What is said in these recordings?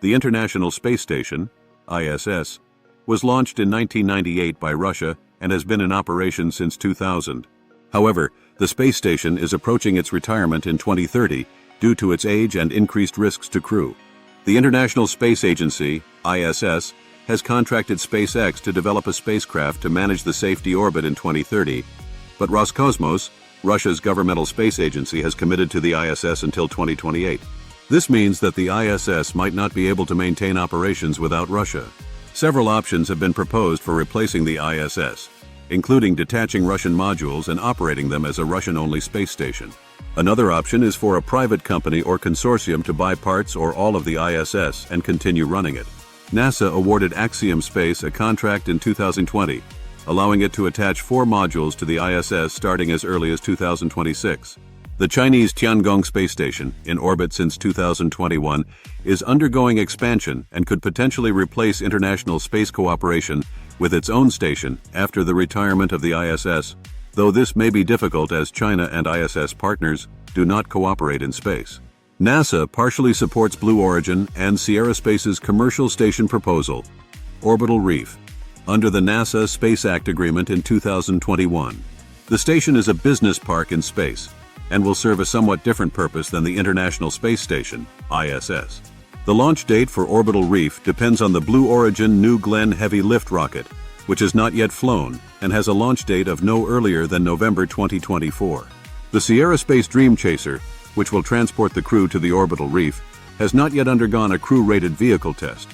The International Space Station, ISS, was launched in 1998 by Russia and has been in operation since 2000. However, the space station is approaching its retirement in 2030 due to its age and increased risks to crew. The International Space Agency, ISS, has contracted SpaceX to develop a spacecraft to manage the safety orbit in 2030, but Roscosmos, Russia's governmental space agency, has committed to the ISS until 2028. This means that the ISS might not be able to maintain operations without Russia. Several options have been proposed for replacing the ISS, including detaching Russian modules and operating them as a Russian-only space station. Another option is for a private company or consortium to buy parts or all of the ISS and continue running it. NASA awarded Axiom Space a contract in 2020, allowing it to attach 4 modules to the ISS starting as early as 2026. The Chinese Tiangong space station, in orbit since 2021, is undergoing expansion and could potentially replace international space cooperation with its own station after the retirement of the ISS, though this may be difficult as China and ISS partners do not cooperate in space. NASA partially supports Blue Origin and Sierra Space's commercial station proposal, Orbital Reef, under the NASA Space Act agreement in 2021. The station is a business park in space and will serve a somewhat different purpose than the International Space Station, ISS. The launch date for Orbital Reef depends on the Blue Origin New Glenn heavy lift rocket, which has not yet flown and has a launch date of no earlier than November 2024. The Sierra Space Dream Chaser, which will transport the crew to the Orbital Reef, has not yet undergone a crew-rated vehicle test.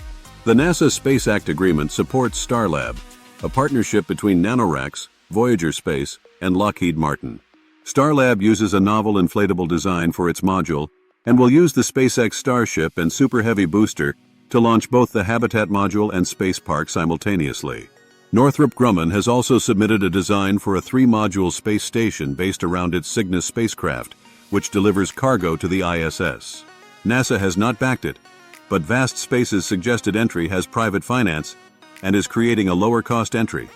The NASA Space Act agreement supports Starlab, a partnership between NanoRacks, Voyager Space, and Lockheed Martin. Starlab uses a novel inflatable design for its module and will use the SpaceX Starship and Super Heavy booster to launch both the Habitat module and Space Park simultaneously. Northrop Grumman has also submitted a design for a 3-module space station based around its Cygnus spacecraft, which delivers cargo to the ISS. NASA has not backed it, but Vast Space's suggested entry has private finance and is creating a lower-cost entry.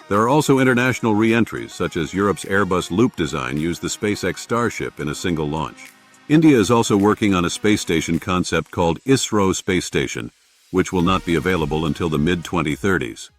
There are also international re-entries, such as Europe's Airbus Loop design used the SpaceX Starship in a single launch. India is also working on a space station concept called ISRO Space Station, which will not be available until the mid-2030s.